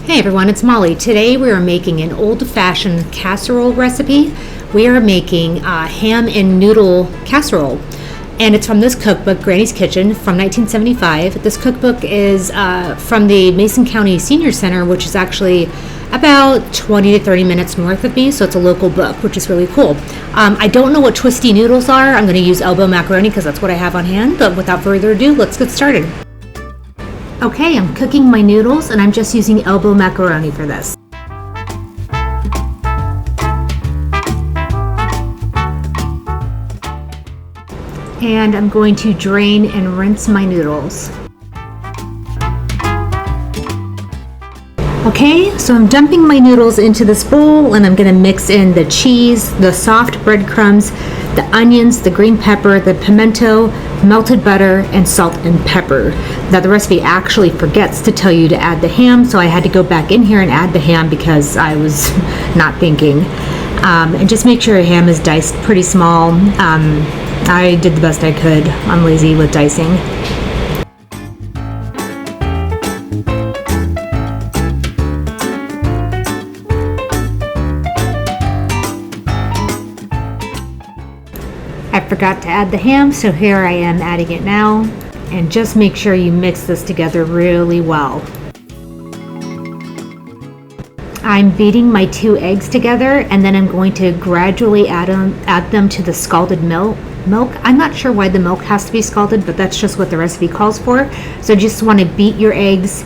Hey everyone, it's Molly. Today we are making an old-fashioned casserole recipe. We are making ham and noodle casserole. And it's from this cookbook, Granny's Kitchen, from 1975. This cookbook is from the Mason County Senior Center, which is actually about 20 to 30 minutes north of me, so it's a local book, which is really cool. I don't know what Twistee noodles are. I'm going to use elbow macaroni because that's what I have on hand, but without further ado, let's get started. Okay, I'm cooking my noodles and I'm just using elbow macaroni for this. And I'm going to drain and rinse my noodles. Okay, so I'm dumping my noodles into this bowl and I'm going to mix in the cheese, the soft breadcrumbs, the onions, the green pepper, the pimiento, melted butter, and salt and pepper. Now the recipe actually forgets to tell you to add the ham, so I had to go back in here and add the ham because I was not thinking. And just make sure your ham is diced pretty small. I did the best I could. I'm lazy with dicing. I forgot to add the ham, so here I am adding it now. And just make sure you mix this together really well. I'm beating my 2 eggs together, and then I'm going to gradually add them to the scalded milk. I'm not sure why the milk has to be scalded, but that's just what the recipe calls for. So you just want to beat your eggs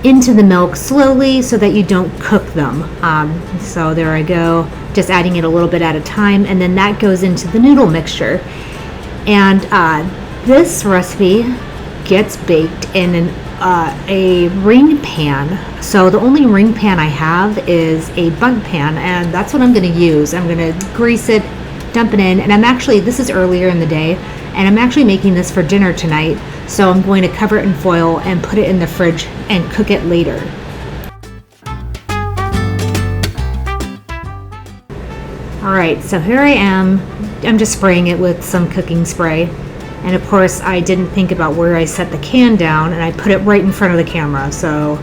into the milk slowly so that you don't cook them. So there I go, just adding it a little bit at a time, and then that goes into the noodle mixture. And this recipe gets baked in a ring pan. So the only ring pan I have is a bundt pan, and that's what I'm going to use. I'm going to grease it, dump it in, and this is earlier in the day, and I'm actually making this for dinner tonight. So I'm going to cover it in foil and put it in the fridge and cook it later. Alright, so here I am. I'm just spraying it with some cooking spray. And of course, I didn't think about where I set the can down, and I put it right in front of the camera, so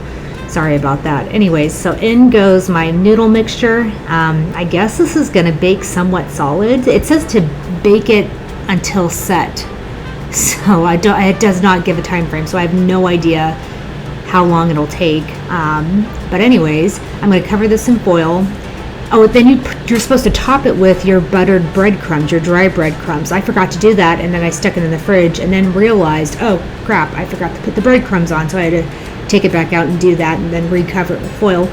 sorry about that. Anyways, so in goes my noodle mixture. I guess this is going to bake somewhat solid. It says to bake it until set, so it does not give a time frame, so I have no idea how long it'll take. But anyways, I'm going to cover this in foil. Oh, then you're supposed to top it with your buttered breadcrumbs, your dry breadcrumbs. I forgot to do that, and then I stuck it in the fridge and then realized, oh crap, I forgot to put the breadcrumbs on, so I had to take it back out and do that and then recover it with foil.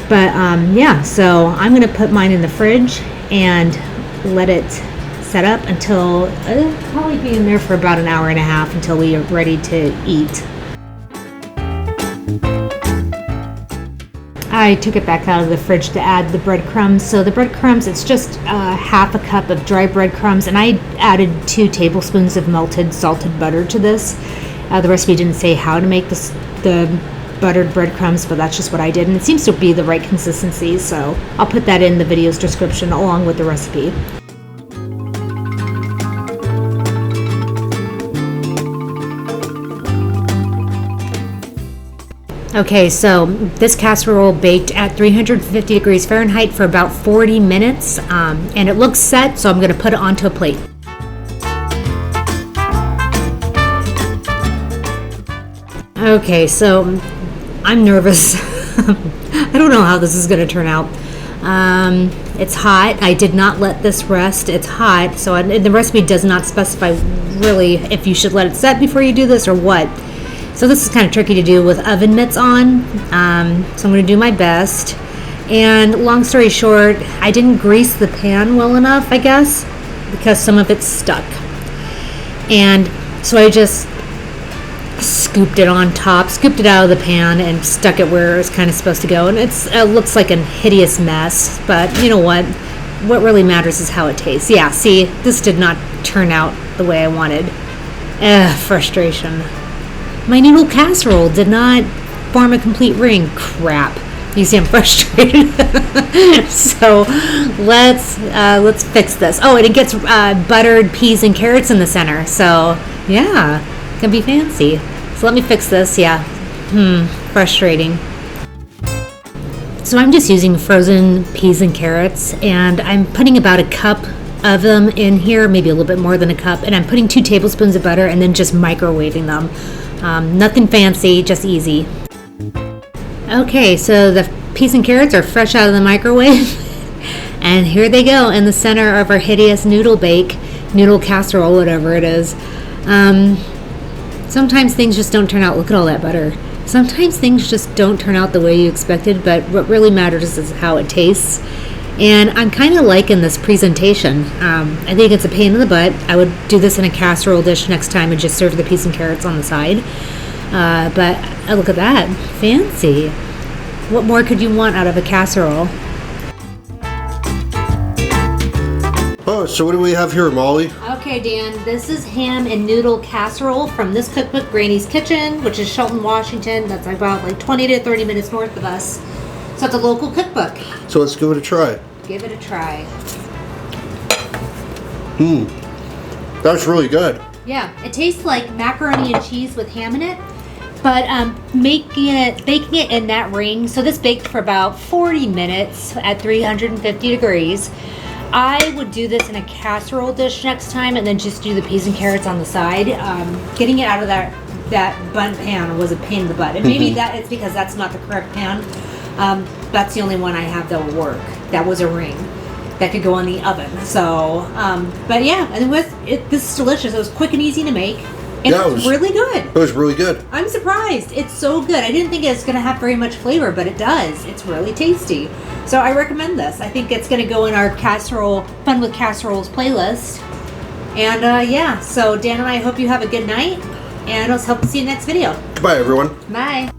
But yeah, so I'm going to put mine in the fridge and let it set up until it'll probably be in there for about an hour and a half until we are ready to eat. I took it back out of the fridge to add the breadcrumbs. So the breadcrumbs, it's just half a cup of dry breadcrumbs, and I added 2 tablespoons of melted salted butter to this. The recipe didn't say how to make the buttered breadcrumbs, but that's just what I did, and it seems to be the right consistency, so I'll put that in the video's description along with the recipe. Okay, so this casserole baked at 350 degrees Fahrenheit for about 40 minutes, and it looks set, so I'm going to put it onto a plate. Okay, so I'm nervous. I don't know how this is going to turn out. It's hot. I did not let this rest. It's hot, so the recipe does not specify really if you should let it set before you do this or what. So this is kind of tricky to do with oven mitts on, so I'm going to do my best. And long story short, I didn't grease the pan well enough, I guess, because some of it's stuck. And so I just scooped it on top, scooped it out of the pan and stuck it where it was kind of supposed to go. And it looks like a hideous mess, but you know what? What really matters is how it tastes. Yeah, see, this did not turn out the way I wanted. Frustration. My noodle casserole did not form a complete ring. Crap. You see, I'm frustrated. So let's fix this. Oh, and it gets buttered peas and carrots in the center. So yeah, it's gonna be fancy. So let me fix this. Yeah. Frustrating. So I'm just using frozen peas and carrots, and I'm putting about a cup of them in here, maybe a little bit more than a cup, and I'm putting 2 tablespoons of butter and then just microwaving them. Nothing fancy, just easy. Okay, so the peas and carrots are fresh out of the microwave. And here they go in the center of our hideous noodle casserole, whatever it is. Sometimes things just don't turn out. Look at all that butter. Sometimes things just don't turn out the way you expected, but what really matters is how it tastes. And I'm kind of liking this presentation. I think it's a pain in the butt. I would do this in a casserole dish next time and just serve the peas and carrots on the side. But look at that. Fancy. What more could you want out of a casserole? Oh, so what do we have here, Molly? Okay, Dan, this is ham and noodle casserole from this cookbook, Granny's Kitchen, which is Shelton, Washington. That's about like 20 to 30 minutes north of us. So it's a local cookbook. So let's give it a try. Give it a try. That's really good. Yeah, it tastes like macaroni and cheese with ham in it, but baking it in that ring. So this baked for about 40 minutes at 350 degrees. I would do this in a casserole dish next time and then just do the peas and carrots on the side. Getting it out of that bun pan was a pain in the butt. And maybe it's because that's not the correct pan. That's the only one I have that will work. That was a ring that could go on the oven. So, but yeah, and this is delicious. It was quick and easy to make. And yeah, it was really good. It was really good. I'm surprised. It's so good. I didn't think it was going to have very much flavor, but it does. It's really tasty. So I recommend this. I think it's going to go in our casserole, Fun with Casseroles playlist. And yeah, so Dan and I hope you have a good night. And I'll hope to see you in the next video. Goodbye, everyone. Bye.